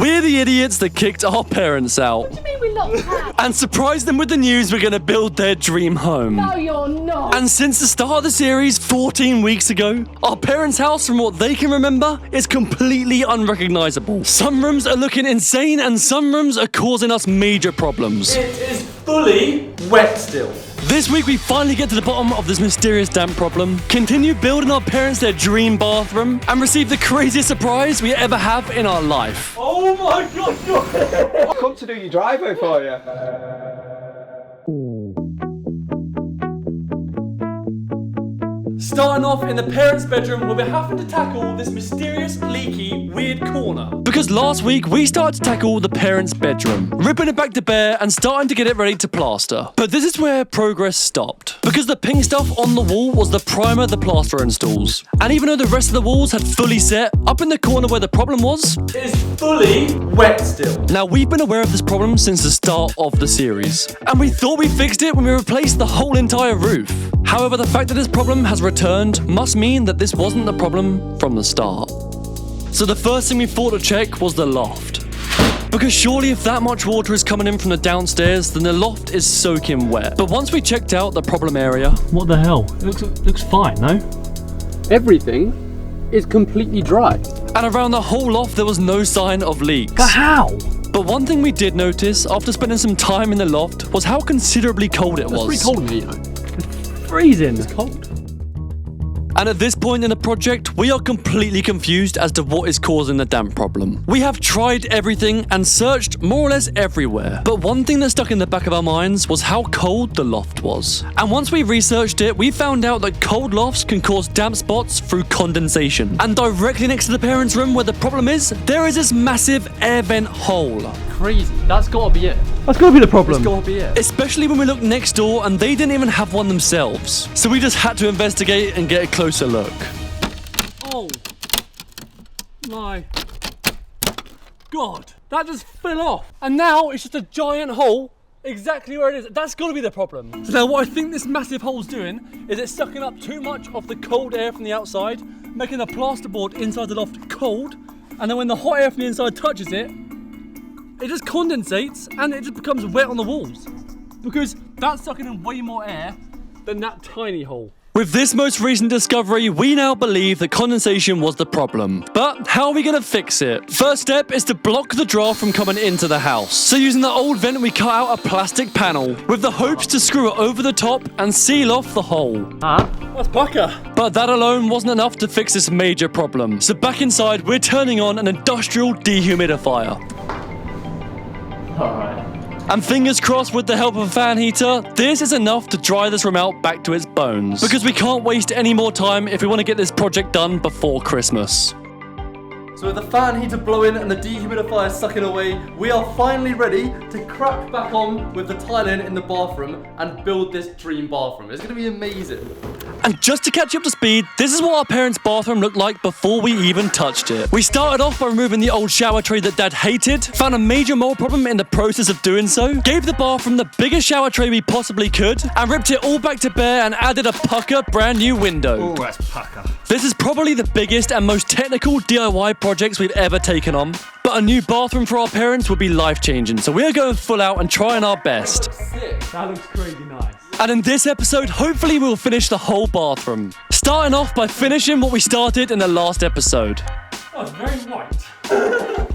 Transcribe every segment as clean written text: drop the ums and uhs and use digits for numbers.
We're the idiots that kicked our parents out. What do you mean we locked out? And surprised them with the news we're going to build their dream home. No, you're not. And since the start of the series 14 weeks ago, our parents' house, from what they can remember, is completely unrecognizable. Some rooms are looking insane and some rooms are causing us major problems. It is fully wet still. This week we finally get to the bottom of this mysterious damp problem, continue building our parents their dream bathroom, and receive the craziest surprise we ever have in our life. Oh my god! I've come to do your driveway for you. Starting off in the parents' bedroom where we're having to tackle this mysterious, leaky, weird corner. Because last week we started to tackle the parents' bedroom, ripping it back to bare and starting to get it ready to plaster. But this is where progress stopped. Because the pink stuff on the wall was the primer the plasterer installs. And even though the rest of the walls had fully set, up in the corner where the problem was, It is fully wet still. now we've been aware of this problem since the start of the series. And we thought we fixed it when we replaced the whole entire roof. However, the fact that this problem has returned must mean that this wasn't the problem from the start. So the first thing we thought to check was the loft. Because surely if that much water is coming in from the downstairs, then the loft is soaking wet. But once we checked out the problem area... What the hell? It looks fine, no? Everything is completely dry. And around the whole loft there was no sign of leaks. But how? But one thing we did notice after spending some time in the loft was how considerably cold it was. It's pretty cold in here, you know. Freezing. It's cold. And at this point in the project, we are completely confused as to what is causing the damp problem. We have tried everything and searched more or less everywhere. But one thing that stuck in the back of our minds was how cold the loft was. And once we researched it, we found out that cold lofts can cause damp spots through condensation. And directly next to the parents' room where the problem is, there is this massive air vent hole. Crazy. That's gotta be it. That's gotta be the problem. That's gotta be it. Especially when we looked next door and they didn't even have one themselves. So we just had to investigate and get a closer look. Oh my god. That just fell off. And now it's just a giant hole exactly where it is. That's gotta be the problem. So now what I think this massive hole's doing is it's sucking up too much of the cold air from the outside, making the plasterboard inside the loft cold, and then when the hot air from the inside touches it, it just condensates and it just becomes wet on the walls. Because that's sucking in way more air than that tiny hole. With this most recent discovery, we now believe that condensation was the problem. But how are we going to fix it? First step is to block the draft from coming into the house. So using the old vent, we cut out a plastic panel with the hopes to screw it over the top and seal off the hole. That's pucker. But that alone wasn't enough to fix this major problem. So back inside, we're turning on an industrial dehumidifier. Alright. And fingers crossed with the help of a fan heater, this is enough to dry this room out back to its bones. Because we can't waste any more time if we want to get this project done before Christmas. So with the fan heater blowing and the dehumidifier sucking away, we are finally ready to crack back on with the tiling in the bathroom and build this dream bathroom. It's going to be amazing. And just to catch you up to speed, this is what our parents' bathroom looked like before we even touched it. We started off by removing the old shower tray that Dad hated, found a major mold problem in the process of doing so, gave the bathroom the biggest shower tray we possibly could, and ripped it all back to bare and added a pucker brand new window. Oh, that's pucker. This is probably the biggest and most technical DIY projects we've ever taken on. But a new bathroom for our parents would be life-changing, so we're going full out and trying our best. Sick. That looks crazy nice. And in this episode, hopefully we'll finish the whole bathroom. Starting off by finishing what we started in the last episode. Oh, it's very white.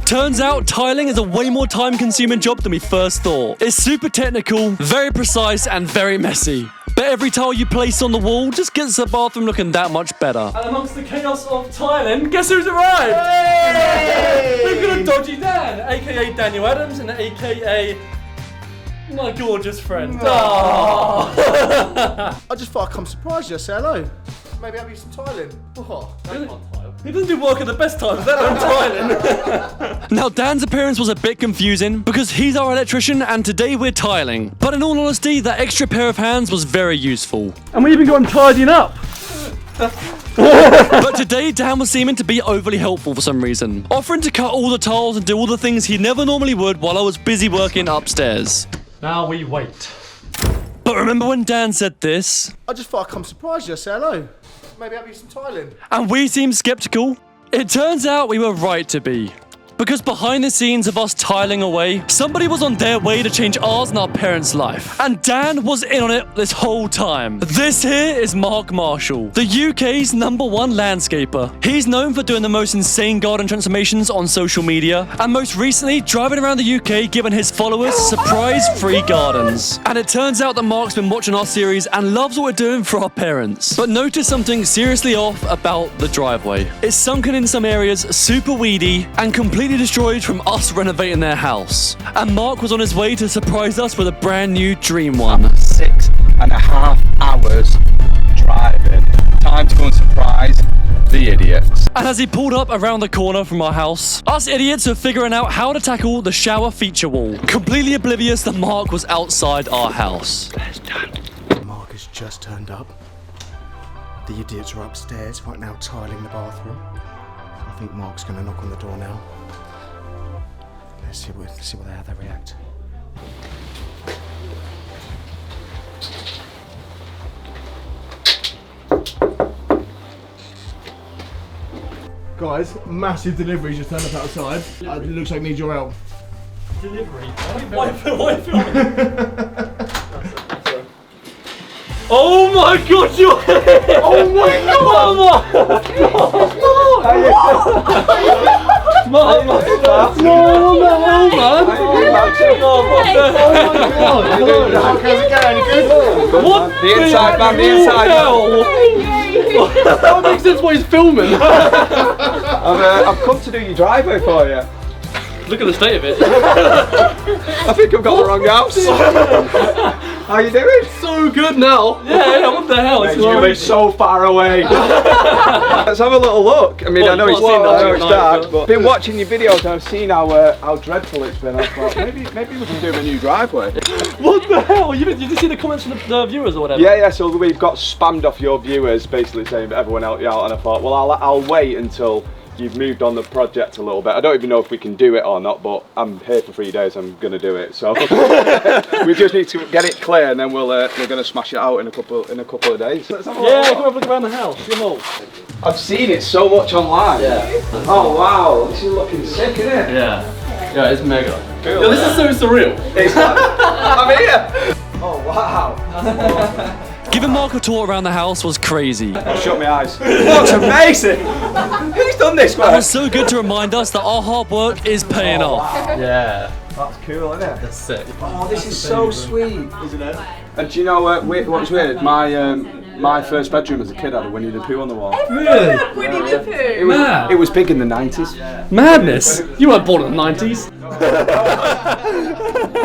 Turns out tiling is a way more time-consuming job than we first thought. It's super technical, very precise, and very messy. But every tile you place on the wall just gets the bathroom looking that much better. And amongst the chaos of tiling, guess who's arrived? Hey! We've got a dodgy Dan, aka Daniel Adams, and aka my gorgeous friend. I just thought I'd come surprise you, say hello. Maybe have you some tiling. Oh, He doesn't do work at the best times, let alone tiling. Now, Dan's appearance was a bit confusing because he's our electrician and today we're tiling. But in all honesty, that extra pair of hands was very useful. And we even got him tidying up. But today, Dan was seeming to be overly helpful for some reason, offering to cut all the tiles and do all the things he never normally would while I was busy working upstairs. Now we wait. But remember when Dan said this? I just thought I'd come surprise you, say hello. Maybe have you some tiling. And we seemed skeptical? It turns out we were right to be. Because behind the scenes of us tiling away, somebody was on their way to change ours and our parents' life. And Dan was in on it this whole time. This here is Mark Marshall, the UK's #1 landscaper. He's known for doing the most insane garden transformations on social media, and most recently driving around the UK giving his followers surprise free gardens. And it turns out that Mark's been watching our series and loves what we're doing for our parents. But notice something seriously off about the driveway. It's sunken in some areas, super weedy, and completely destroyed from us renovating their house. And Mark was on his way to surprise us with a brand new dream one. 6.5 hours driving. Time to go and surprise the idiots. And as he pulled up around the corner from our house, us idiots were figuring out how to tackle the shower feature wall, completely oblivious that Mark was outside our house. Mark has just turned up. The idiots are upstairs right now tiling the bathroom. I think Mark's going to knock on the door now. Let's see how they react. Guys, massive delivery just turned up outside. It looks like it needs your help. Delivery? Why film? Oh my god, you're here! Oh my god! What The inside, man, the inside. That makes sense why he's filming. I've come to do your driveway for you. Look at the state of it. I think I've got the wrong house. How you doing? So good now. Yeah, what the hell? It's You're crazy. so far away. Let's have a little look. I mean, Well, I know you've it's, not seen that I know yet, it's no, dark, but- but I've been watching your videos and I've seen how dreadful it's been. I thought maybe we can do a new driveway. What the hell? You did see the comments from the viewers or whatever? Yeah. So we've got spammed off your viewers, basically saying everyone help you out, and I thought, well, I'll wait until you've moved on the project a little bit. I don't even know if we can do it or not, but I'm here for 3 days. I'm gonna do it. So we just need to get it clear, and then we're gonna smash it out in a couple of days. Let's have a Yeah, look. come have a look around the house. Come on. I've seen it so much online. Yeah. Oh wow, this is looking sick, isn't it? Yeah. Yeah, it's mega. Cool. Yo, this is so surreal. It's like, I'm here. Oh wow. Giving Mark a tour around the house was crazy. Shut my eyes. Looks amazing. Who's done this, It man? was so good to remind us that our hard work is paying off. Yeah. That's cool, isn't it? That's sick. Oh, this is so sweet, isn't it? And do you know what's weird? My first bedroom as a kid had a Winnie the Pooh on the wall. Really? Winnie the Pooh. It was big in the 90s. Madness! You weren't born in the 90s.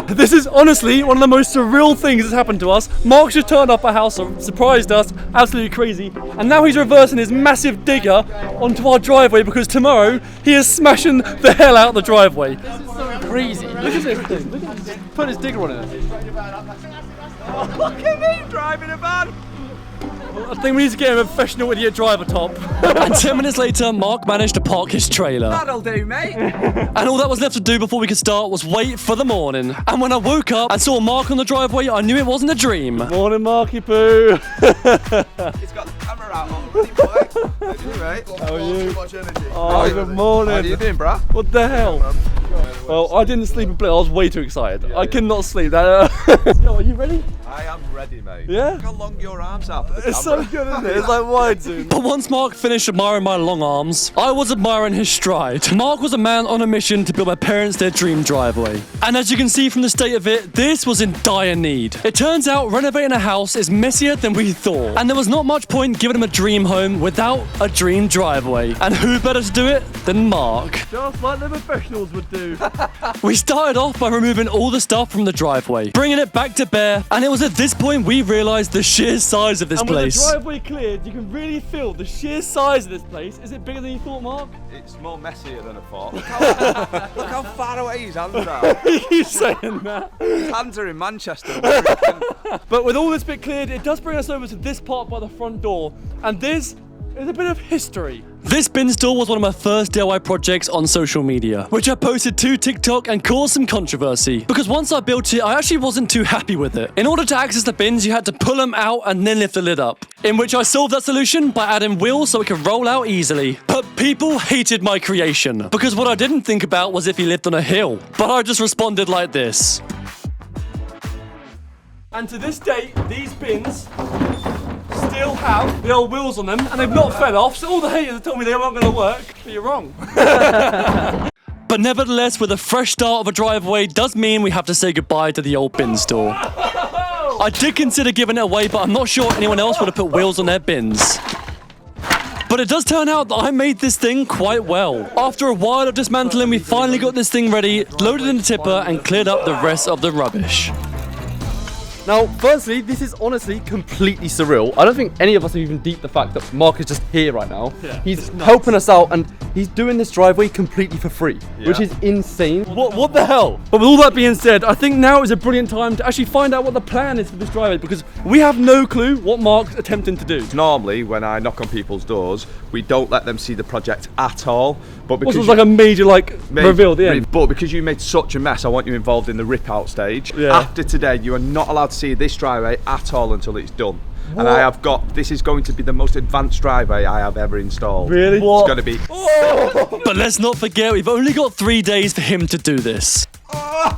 This is honestly one of the most surreal things that's happened to us. Mark's just turned up our house, surprised us, absolutely crazy, and now he's reversing his massive digger onto our driveway because tomorrow he is smashing the hell out of the driveway. This is so crazy. Look at this thing. Look at this. Put his digger on it. Look at me driving a van. I think we need to get him a professional idiot driver top. And 10 minutes later, Mark managed to park his trailer. That'll do, mate. And all that was left to do before we could start was wait for the morning. And when I woke up and saw Mark on the driveway, I knew it wasn't a dream. Morning, Marky Poo. He's got the camera out already, boy. Mate. How are you? Too much energy. Oh, good morning. How are you doing, bruh? What the hell? Well, I didn't sleep a bit. I was way too excited. I could not sleep. Yo, are you ready? I am ready, mate. Yeah? Look how long your arms are for the It's so good, isn't it? It's like wide zoom. But once Mark finished admiring my long arms, I was admiring his stride. Mark was a man on a mission to build my parents their dream driveway. And as you can see from the state of it, this was in dire need. It turns out renovating a house is messier than we thought. And there was not much point giving him a dream home without a dream driveway. And who better to do it than Mark? Just like the professionals would do. We started off by removing all the stuff from the driveway, bringing it back to bare, and it was at this point we realised the sheer size of this And with place. the driveway cleared, you can really feel the sheer size of this place. Is it bigger than you thought, Mark? It's more messier than I thought. Look how far away his hands are. You keep saying that. His hands are in Manchester. But with all this bit cleared, it does bring us over to this part by the front door. And this is a bit of history. This bin store was one of my first DIY projects on social media, which I posted to TikTok and caused some controversy. Because once I built it, I actually wasn't too happy with it. In order to access the bins, you had to pull them out and then lift the lid up. In which I solved that solution by adding wheels so it could roll out easily. But people hated my creation, because what I didn't think about was if he lived on a hill. But I just responded like this. And to this day, these bins still have the old wheels on them, and they've not fell off, so all the haters have told me they weren't going to work, but you're wrong. But nevertheless, with a fresh start of a driveway does mean we have to say goodbye to the old bin store. I did consider giving it away, but I'm not sure anyone else would have put wheels on their bins. But it does turn out that I made this thing quite well. After a while of dismantling, we finally got this thing ready, loaded in the tipper, and cleared up the rest of the rubbish. Now, firstly, this is honestly completely surreal. I don't think any of us have even deeped the fact that Mark is just here right now. Yeah, he's helping us out, and he's doing this driveway completely for free, which is insane. What the hell? But with all that being said, I think now is a brilliant time to actually find out what the plan is for this driveway, because we have no clue what Mark's attempting to do. Normally, when I knock on people's doors, we don't let them see the project at all. But because This was like a major reveal at the end. But because you made such a mess, I want you involved in the rip-out stage. Yeah. After today, you are not allowed to see this driveway at all until it's done. What? And this is going to be the most advanced driveway I have ever installed. Really? It's going to be... But let's not forget, we've only got 3 days for him to do this.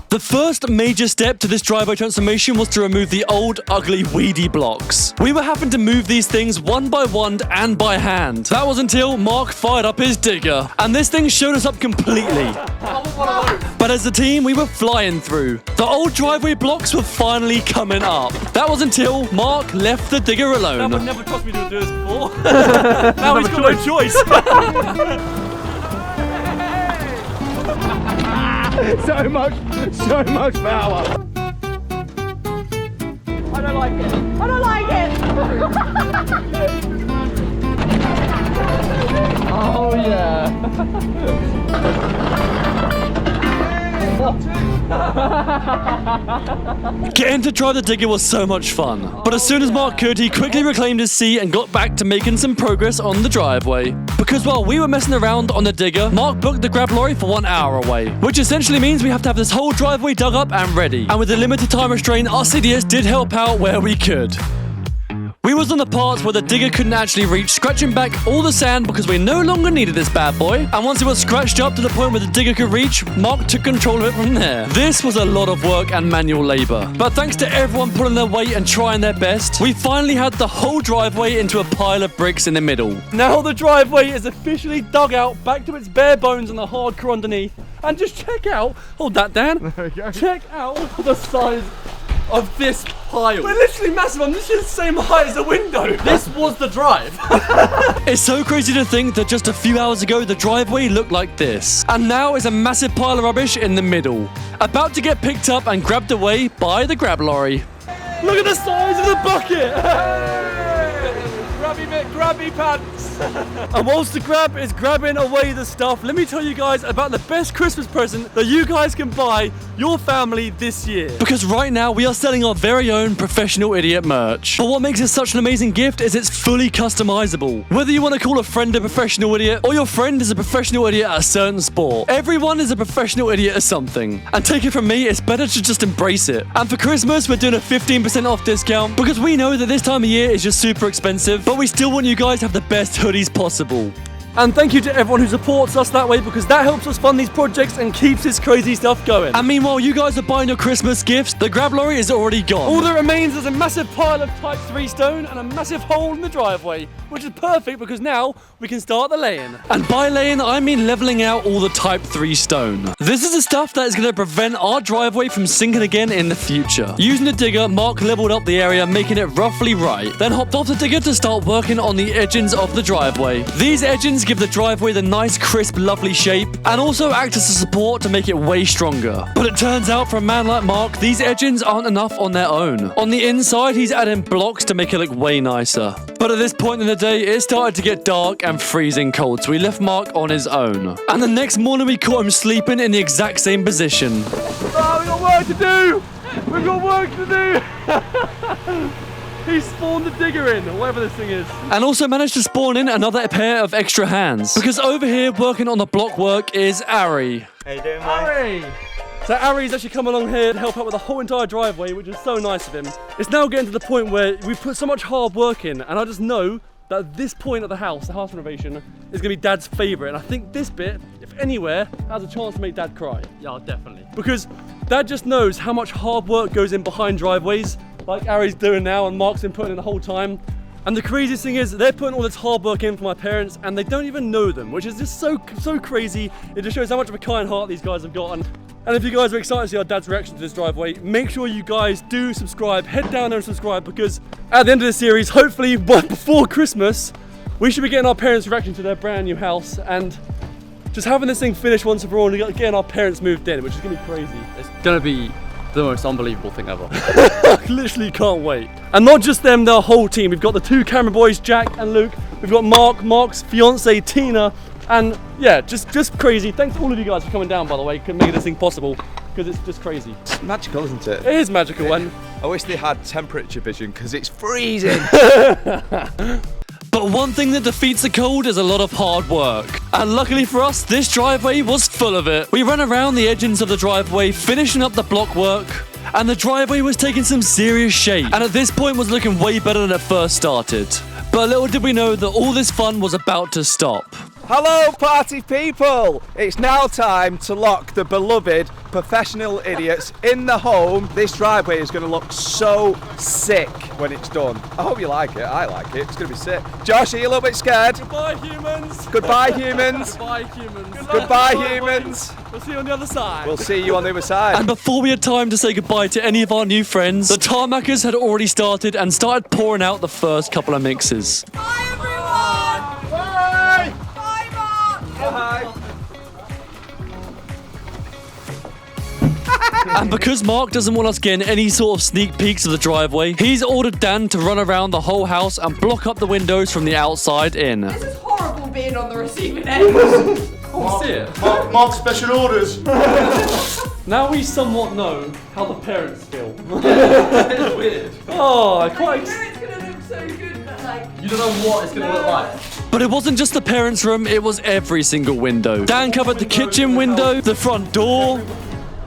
The first major step to this driveway transformation was to remove the old, ugly, weedy blocks. We were having to move these things one by one and by hand. That was until Mark fired up his digger, and this thing showed us up completely. But as a team, we were flying through. The old driveway blocks were finally coming up. That was until Mark left the digger alone. That would never trust me to do this before. Now he's got no choice. So much power. I don't like it. I don't like it. Oh yeah. Getting to try the digger was so much fun. But as soon as Mark could, he quickly reclaimed his seat and got back to making some progress on the driveway. Because while we were messing around on the digger, Mark booked the grab lorry for 1 hour away. Which essentially means we have to have this whole driveway dug up and ready. And with the limited time restraint, our CDS did help out where we could. We was on the parts where the digger couldn't actually reach, scratching back all the sand because we no longer needed this bad boy. And once it was scratched up to the point where the digger could reach, Mark took control of it from there. This was a lot of work and manual labor. But thanks to everyone pulling their weight and trying their best, we finally had the whole driveway into a pile of bricks in the middle. Now the driveway is officially dug out, back to its bare bones and the hardcore underneath. And just check out, hold that Dan, check out the size Of this pile. We're literally massive. I'm literally the same height as the window. This was the drive. It's so crazy to think that just a few hours ago, the driveway looked like this. And now is a massive pile of rubbish in the middle, about to get picked up and grabbed away by the grab lorry. Look at the size of the bucket. Grabby pants. And whilst the grab is grabbing away the stuff, let me tell you guys about the best Christmas present that you guys can buy your family this year. Because right now we are selling our very own Professional Idiot merch. But what makes it such an amazing gift is it's fully customizable. Whether you want to call a friend a professional idiot or your friend is a professional idiot at a certain sport, everyone is a professional idiot at something. And take it from me, it's better to just embrace it. And for Christmas, we're doing a 15% off discount because we know that this time of year is just super expensive, but we still want you guys to have the best hoodies possible. And thank you to everyone who supports us that way, because that helps us fund these projects and keeps this crazy stuff going. And meanwhile, you guys are buying your Christmas gifts, the grab lorry is already gone. All that remains is a massive pile of type 3 stone and a massive hole in the driveway, which is perfect because now we can start the laying. And by laying, I mean leveling out all the type 3 stone. This is the stuff that is going to prevent our driveway from sinking again in the future. Using the digger, Mark leveled up the area, making it roughly right. Then hopped off the digger to start working on the edgings of the driveway. These edgings give the driveway the nice, crisp, lovely shape, and also act as a support to make it way stronger. But it turns out for a man like Mark, these edgings aren't enough on their own. On the inside, he's adding blocks to make it look way nicer. But at this point in the day, it started to get dark and freezing cold, so we left Mark on his own. And the next morning, we caught him sleeping in the exact same position. Oh, we've got work to do! We've got work to do! He spawned the digger in, or whatever this thing is. And also managed to spawn in another pair of extra hands. Because over here, working on the block work is Ari. How you doing, mate? Ari! So Ari's actually come along here to help out with the whole entire driveway, which is so nice of him. It's now getting to the point where we put so much hard work in, and I just know that this point of the house renovation, is going to be Dad's favourite. And I think this bit, if anywhere, has a chance to make Dad cry. Yeah, definitely. Because Dad just knows how much hard work goes in behind driveways, like Ari's doing now and Mark's been putting in the whole time. And the craziest thing is, they're putting all this hard work in for my parents and they don't even know them, which is just so crazy. It just shows how much of a kind heart these guys have got. And if you guys are excited to see our Dad's reaction to this driveway, make sure you guys do subscribe. Head down there and subscribe, because at the end of the series, hopefully before Christmas, we should be getting our parents' reaction to their brand new house and just having this thing finished once and for all and getting our parents moved in, which is going to be crazy. It's going to be the most unbelievable thing ever. I literally can't wait. And not just them, the whole team. We've got the two camera boys, Jack and Luke. We've got Mark's fiance, Tina. And yeah, just crazy. Thanks to all of you guys for coming down, by the way, making this thing possible, because it's just crazy. It's magical, isn't it? It is magical. And I wish they had temperature vision, because it's freezing. But one thing that defeats the cold is a lot of hard work. And luckily for us, this driveway was full of it. We ran around the edges of the driveway, finishing up the block work, and the driveway was taking some serious shape. And at this point was looking way better than it first started. But little did we know that all this fun was about to stop. Hello, party people! It's now time to lock the beloved professional idiots in the home. This driveway is going to look so sick when it's done. I hope you like it. I like it. It's going to be sick. Josh, are you a little bit scared? goodbye, humans. Goodbye, humans. Goodbye, humans. Goodbye, humans. We'll see you on the other side. We'll see you on the other side. And before we had time to say goodbye to any of our new friends, the Tarmacers had already started and started pouring out the first couple of mixes. Bye, everyone! Bye! Bye, Mark! Bye! And because Mark doesn't want us getting any sort of sneak peeks of the driveway, he's ordered Dan to run around the whole house and block up the windows from the outside in. This is horrible being on the receiving end. See it? Mark special orders. Now we somewhat know how the parents feel. It's weird. Oh, I I know quite. it's gonna look so good, but like... You don't know what it's going to look like. But it wasn't just the parents' room, it was every single window. Dan covered the kitchen window, the front door.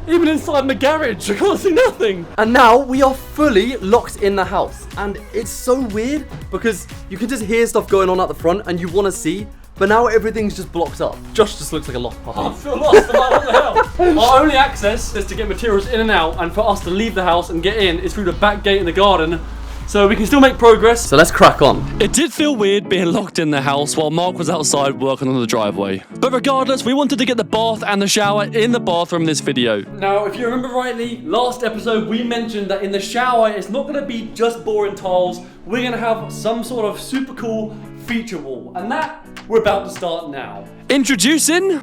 Even inside my garage, I can't see nothing. And now we are fully locked in the house. And it's so weird because you can just hear stuff going on at the front and you want to see, but now everything's just blocked up. Josh just looks like a lost puppy. I feel lost. I'm like, what the hell? Our only access is to get materials in and out, and for us to leave the house and get in is through the back gate in the garden. So we can still make progress. So let's crack on. It did feel weird being locked in the house while Mark was outside working on the driveway. But regardless, we wanted to get the bath and the shower in the bathroom in this video. Now, if you remember rightly, last episode we mentioned that in the shower it's not going to be just boring tiles. We're going to have some sort of super cool feature wall, and that we're about to start now. Introducing...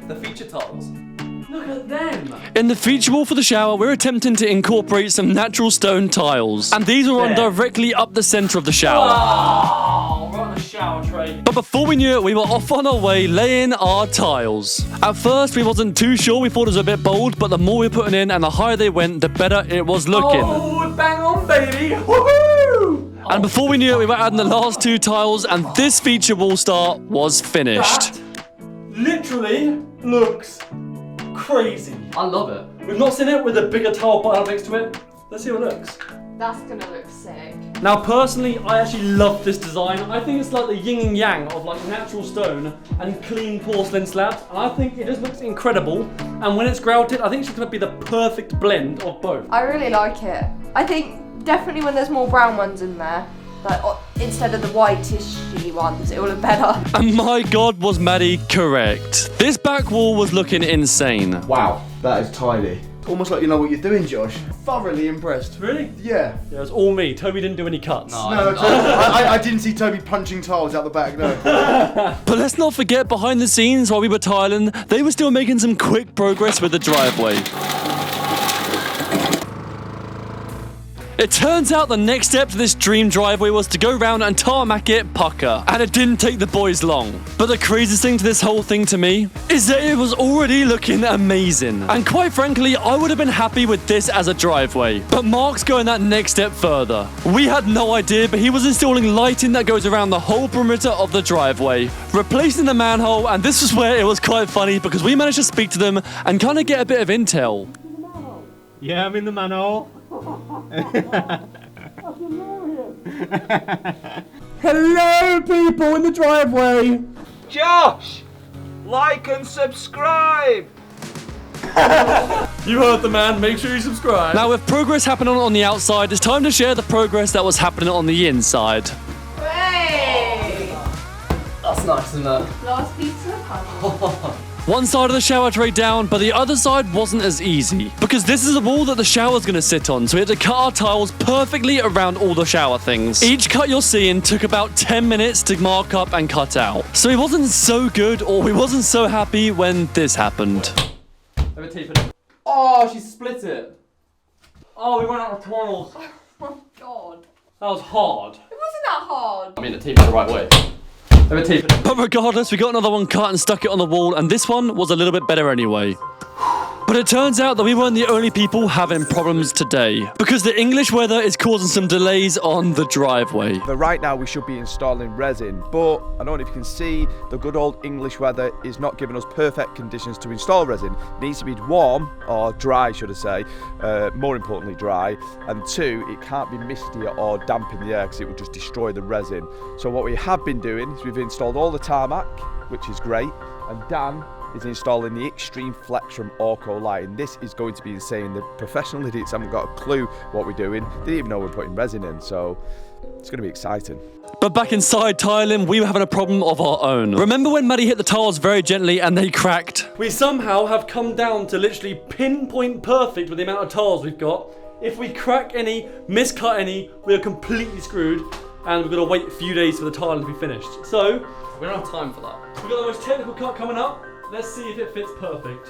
The feature tiles. Look at them. In the feature wall for the shower, we're attempting to incorporate some natural stone tiles. And these are on There. directly up the centre of the shower. Oh, right on the shower tray. But before we knew it, we were off on our way laying our tiles. At first, we wasn't too sure. We thought it was a bit bold, but the more we were putting in and the higher they went, the better it was looking. Oh, bang on, baby. Woohoo! And before we knew it, we were adding the last two tiles, and this feature wall start was finished. That literally looks crazy. I love it. We've not seen it with a bigger tile pile next to it. Let's see how it looks. That's gonna look sick. Now, personally, I actually love this design. I think it's like the yin and yang of like natural stone and clean porcelain slabs. And I think it just looks incredible. And when it's grouted, I think it's just gonna be the perfect blend of both. I really like it. I think definitely when there's more brown ones in there, like instead of the whitish-y ones, it will look better. And my God, was Maddie correct. This back wall was looking insane. Wow, that is tidy. Almost like you know what you're doing, Josh. Thoroughly impressed. Really? Yeah. Yeah, it's all me. Toby didn't do any cuts. No, I didn't see Toby punching tiles out the back, no. But let's not forget, behind the scenes while we were tiling, they were still making some quick progress with the driveway. It turns out the next step to this dream driveway was to go round and tarmac it pucker, and it didn't take the boys long. But the craziest thing to this whole thing to me is that it was already looking amazing. And quite frankly, I would have been happy with this as a driveway. But Mark's going that next step further. We had no idea, but he was installing lighting that goes around the whole perimeter of the driveway, replacing the manhole, and this was where it was quite funny because we managed to speak to them and kind of get a bit of intel. Yeah, I'm in the manhole. Hello, people in the driveway. Josh, like and subscribe. You heard the man. Make sure you subscribe. Now, with progress happening on the outside, it's time to share the progress that was happening on the inside. Hey! That's nice, isn't it? Last pizza puzzle. One side of the shower tray down, but the other side wasn't as easy. Because this is the wall that the shower's gonna sit on, so we had to cut our tiles perfectly around all the shower things. Each cut you're seeing took about 10 minutes to mark up and cut out. So it wasn't so good, or we wasn't so happy when this happened. Let me tape it. Oh, she split it. Oh, we ran out of tiles. Oh my god. That was hard. It wasn't that hard. I mean, the tape it the right way. Let me tape it. But regardless, we got another one cut and stuck it on the wall, and this one was a little bit better anyway. But it turns out that we weren't the only people having problems today, because the English weather is causing some delays on the driveway. But right now we should be installing resin, but I don't know if you can see, the good old English weather is not giving us perfect conditions to install resin. It needs to be warm, or dry should I say, more importantly dry, and two, it can't be misty or damp in the air because it will just destroy the resin. So what we have been doing is we've installed all the tarmac, which is great, and Dan is installing the Extreme Flex from Orco lighting. This is going to be insane. The professional idiots haven't got a clue what we're doing. They didn't even know we're putting resin in, so it's going to be exciting. But back inside tiling, we were having a problem of our own. Remember when Maddie hit the tiles very gently and they cracked? We somehow have come down to literally pinpoint perfect with the amount of tiles we've got. If we crack any, miscut any, we are completely screwed, and we've got to wait a few days for the tiling to be finished. So, We don't have time for that. we've got the most technical cut coming up. Let's see if it fits perfect.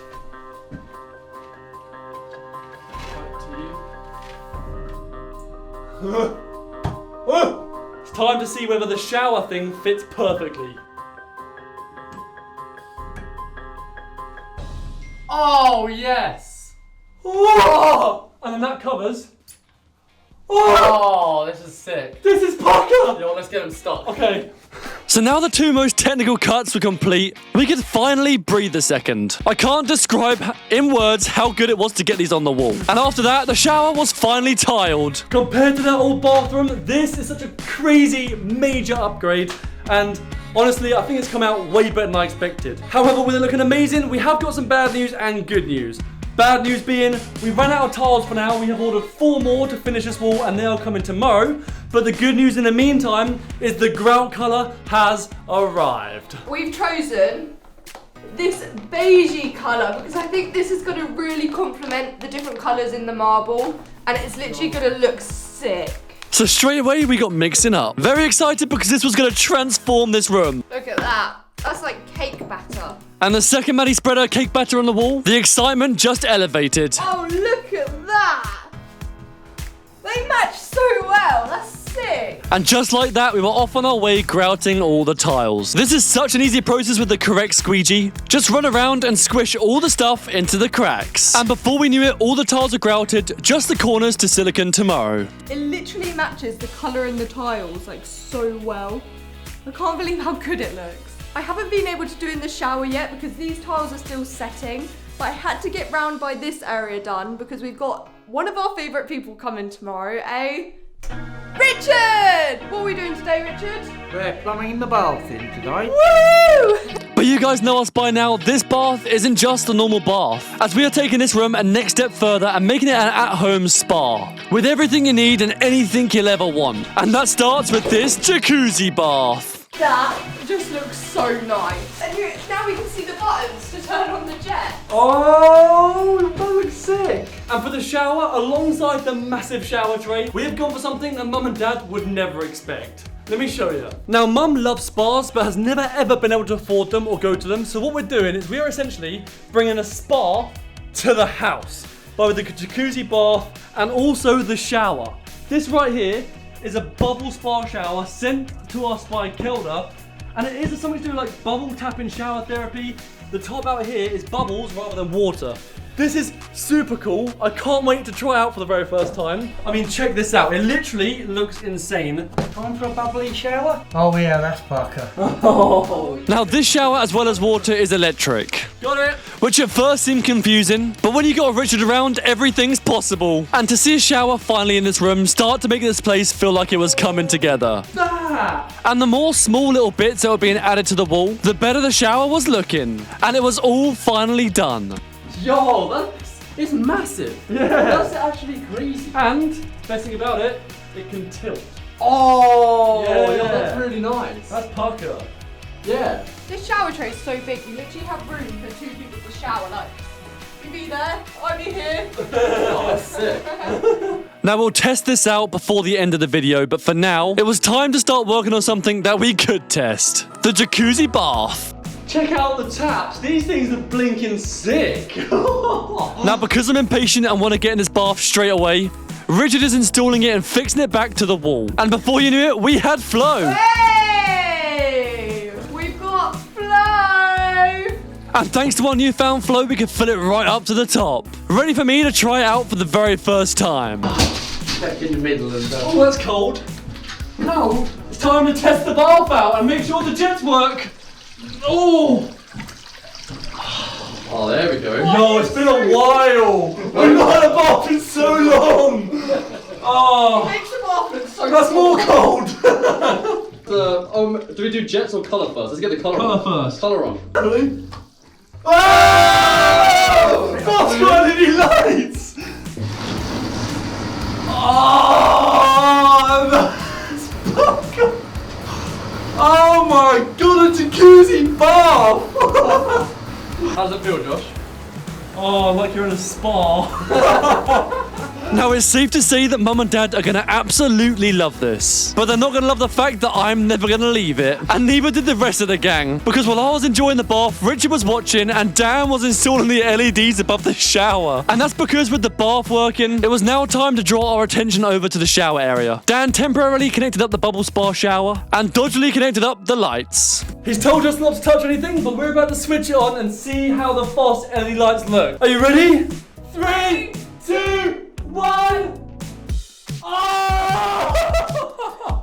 It's time to see whether the shower thing fits perfectly. Oh, yes. Oh! And then that covers. Oh, this is sick. This is pucker! Yo, let's get him stuck. Okay. So now the two most technical cuts were complete, we could finally breathe a second. I can't describe in words how good it was to get these on the wall. And after that, the shower was finally tiled. Compared to that old bathroom, this is such a crazy major upgrade, and honestly, I think it's come out way better than I expected. However, with it looking amazing, we have got some bad news and good news. Bad news being, we ran out of tiles for now. We have ordered 4 more to finish this wall, and they'll come in tomorrow. But the good news in the meantime is the grout colour has arrived. We've chosen this beigey colour because I think this is going to really complement the different colours in the marble, and it's literally going to look sick. So straight away, we got mixing up. Very excited because this was going to transform this room. Look at that. That's like cake batter. And the second Maddie spread her cake batter on the wall, the excitement just elevated. Oh, look at that. They match so well. That's sick. And just like that, we were off on our way grouting all the tiles. This is such an easy process with the correct squeegee. Just run around and squish all the stuff into the cracks. And before we knew it, all the tiles are grouted, just the corners to silicone tomorrow. It literally matches the colour in the tiles like so well. I can't believe how good it looks. I haven't been able to do in the shower yet because these tiles are still setting, but I had to get round by this area done because we've got one of our favourite people coming tomorrow, Richard! What are we doing today, Richard? We're plumbing the bath in today. Woo! But you guys know us by now, this bath isn't just a normal bath, as we are taking this room a next step further and making it an at-home spa, with everything you need and anything you'll ever want. And that starts with this jacuzzi bath. That just looks so nice. And now we can see the buttons to turn on the jet. Oh, that looks sick. And for the shower, alongside the massive shower tray, we have gone for something that Mum and Dad would never expect. Let me show you. Now, Mum loves spas, but has never ever been able to afford them or go to them. So what we're doing is we are essentially bringing a spa to the house. By with the jacuzzi bath and also the shower. This right here is a bubble spa shower sent to us by Kelda, and it is something to do like bubble tapping shower therapy. The top out here is bubbles rather than water. This is super cool. I can't wait to try out for the very first time. I mean, check this out. It literally looks insane. Time for a bubbly shower? Oh yeah, that's Parker. Now this shower as well as water is electric. Got it. Which at first seemed confusing, but when you got Richard around, everything's possible. And to see a shower finally in this room start to make this place feel like it was coming together. And the more small little bits that were being added to the wall, the better the shower was looking. And it was all finally done. Yo, it's massive. Yeah. That's actually crazy. And best thing about it, it can tilt. Oh, Yeah. that's really nice. That's Parker. Yeah. This shower tray is so big, we literally have room for 2 people to shower. Like, you be there, I'll be here. Oh, that's sick. Now we'll test this out before the end of the video, but for now, it was time to start working on something that we could test. The jacuzzi bath. Check out the taps. These things are blinking sick. Now because I'm impatient and want to get in this bath straight away, Richard is installing it and fixing it back to the wall. And before you knew it, we had flow. Hey! We've got flow! And thanks to our newfound flow, we can fill it right up to the top. Ready for me to try it out for the very first time. Back in the middle and Oh, that's cold. No, it's time to test the bath out and make sure the jets work. Oh! Oh, there we go. Yo, it's been a while. We've not had a bath in so long. Oh, Makes the bath look so that's more cold. Do we do jets or colour first? Let's get the colour Colour on. first. Colour on. Really? Oh! That's got LED lights. Oh, that's fucking. Oh my god, a jacuzzi bath! How does it feel, Josh? Oh, like you're in a spa. Now it's safe to say that Mum and Dad are gonna absolutely love this. But they're not gonna love the fact that I'm never gonna leave it. And neither did the rest of the gang. Because while I was enjoying the bath, Richard was watching and Dan was installing the LEDs above the shower. And that's because with the bath working, it was now time to draw our attention over to the shower area. Dan temporarily connected up the bubble spa shower and dodgily connected up the lights. He's told us not to touch anything, but we're about to switch it on and see how the fast LED lights look. Are you ready? 3, 2, 1. Oh!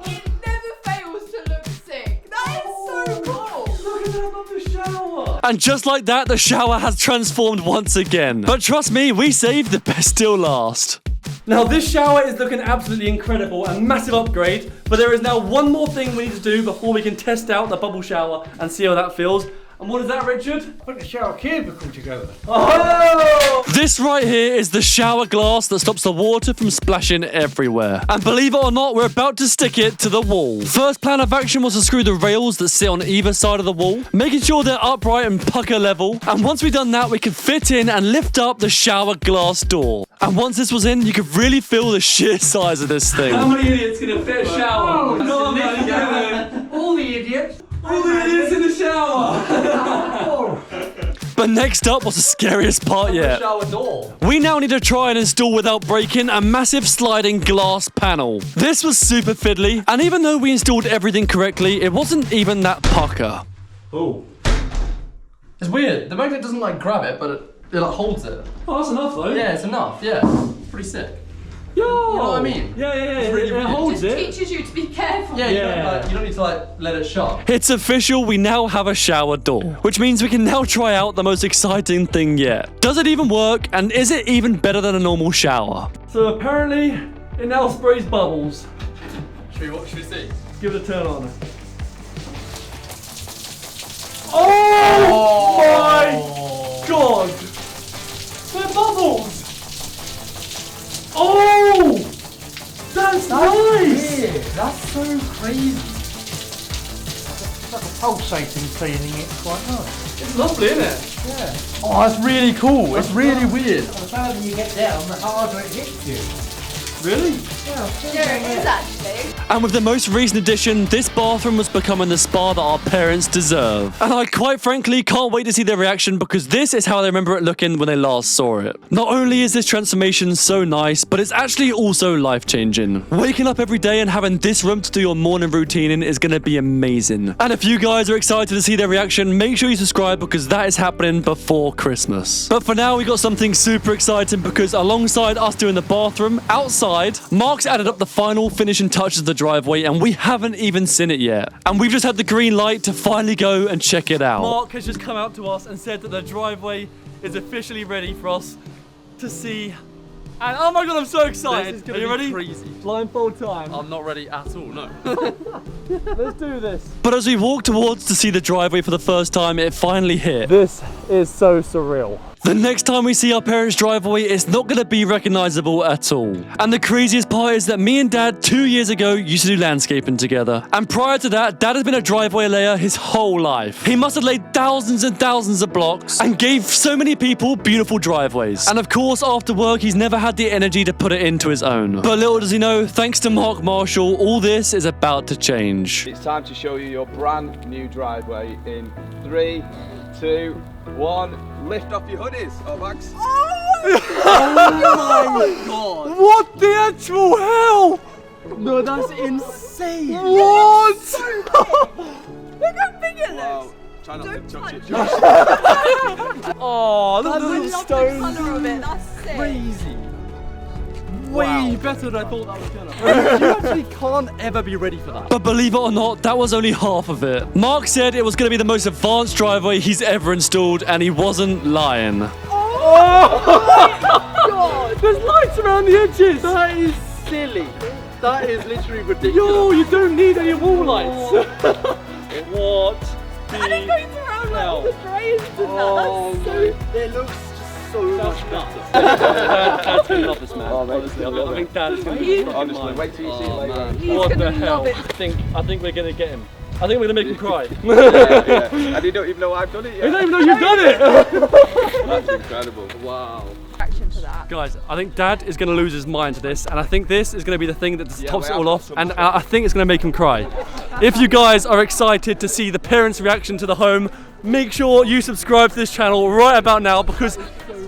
It never fails to look sick. That is so cool. Look at that above the shower. And just like that, the shower has transformed once again. But trust me, we saved the best still last. Now this shower is looking absolutely incredible, a massive upgrade, but there is now one more thing we need to do before we can test out the bubble shower and see how that feels. And what is that, Richard? Put the shower cubicle together. Oh! This right here is the shower glass that stops the water from splashing everywhere. And believe it or not, we're about to stick it to the wall. First plan of action was to screw the rails that sit on either side of the wall, making sure they're upright and pucker level. And once we've done that, we can fit in and lift up the shower glass door. And once this was in, you could really feel the sheer size of this thing. How many idiots can fit a shower? All the idiots. All the idiots in the shower! But next up was the scariest part yet. Shower door. We now need to try and install without breaking a massive sliding glass panel. This was super fiddly, and even though we installed everything correctly, it wasn't even that pucker. Oh. It's weird. The magnet doesn't like grab it, but it like holds it. Oh, that's enough though. Yeah, it's enough. Yeah, pretty sick. Yo! You know what I mean? Yeah. It's really It weird. holds Just it. teaches you to be careful. Yeah, Yeah. you don't need to like let it shut. It's official, we now have a shower door, which means we can now try out the most exciting thing yet. Does it even work, and is it even better than a normal shower? So apparently, it now sprays bubbles. Should we see? Give it a turn on. Oh my god! They're bubbles! Oh! That's nice! Weird. That's so crazy. It's like a pulsating feeling. It's quite nice. It's lovely, isn't it? Oh, that's really cool. It's really weird. The further you get down, the harder it hits you. Really? Yeah, it is actually. And with the most recent addition, this bathroom was becoming the spa that our parents deserve. And I quite frankly can't wait to see their reaction because this is how they remember it looking when they last saw it. Not only is this transformation so nice, but it's actually also life-changing. Waking up every day and having this room to do your morning routine in is going to be amazing. And if you guys are excited to see their reaction, make sure you subscribe because that is happening before Christmas. But for now, we got something super exciting because alongside us doing the bathroom, outside, Mark's added up the final finishing touches of the driveway and we haven't even seen it yet. And we've just had the green light to finally go and check it out. Mark has just come out to us and said that the driveway is officially ready for us to see. And oh my god, I'm so excited. This is gonna Are you be ready? crazy. Blindfold time. I'm not ready at all, no. Let's do this. But as we walk towards to see the driveway for the first time, it finally hit. This is so surreal. The next time we see our parents' driveway, it's not going to be recognizable at all. And the craziest part is that me and Dad 2 years ago used to do landscaping together. And prior to that, Dad has been a driveway layer his whole life. He must have laid thousands and thousands of blocks and gave so many people beautiful driveways. And of course, after work, he's never had the energy to put it into his own. But little does he know, thanks to Mark Marshall, all this is about to change. It's time to show you your brand new driveway in 3, 2, 1. Lift off your hoodies, or bags. What the actual hell? No, that's insane. What? Look how big it Wow. looks. Try not to touch it. Oh, look at I the little love the stones. colour of it. That's sick. Crazy. Way better than I thought that was gonna. You actually can't ever be ready for that. But believe it or not, that was only half of it. Mark said it was going to be the most advanced driveway he's ever installed, and he wasn't lying. God, there's lights around the edges. That is silly. That is literally ridiculous. Yo, you don't need any wall lights. What? And it goes around like all the drains and that. That's so It looks just so much better. Dad's gonna love this man. Oh, mate, Honestly, I think Dad's gonna He's- love Honestly, wait till you see it later. He's What gonna the hell? love it. I think we're gonna get him. I think we're gonna make him cry. Yeah. And you don't even know I've done it yet. You don't even know you've done it. That's incredible. Wow. Reaction to that. Guys, I think Dad is gonna lose his mind to this, and I think this is gonna be the thing that tops it we all have off, got and some- I think it's gonna make him cry. If you guys are excited to see the parents' reaction to the home, make sure you subscribe to this channel right about now because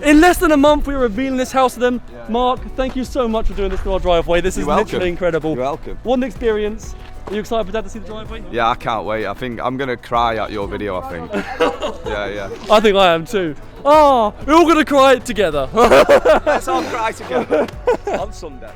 in less than a month we're revealing this house to them. Mark, thank you so much for doing this to our driveway. This is You're welcome. literally incredible. You're welcome. What an experience. Are you excited for Dad to see the driveway? Yeah, I can't wait. I think I'm gonna cry at your video. I think. Yeah. I think I am too. Oh, we're all gonna cry together. Let's all cry together on Sunday.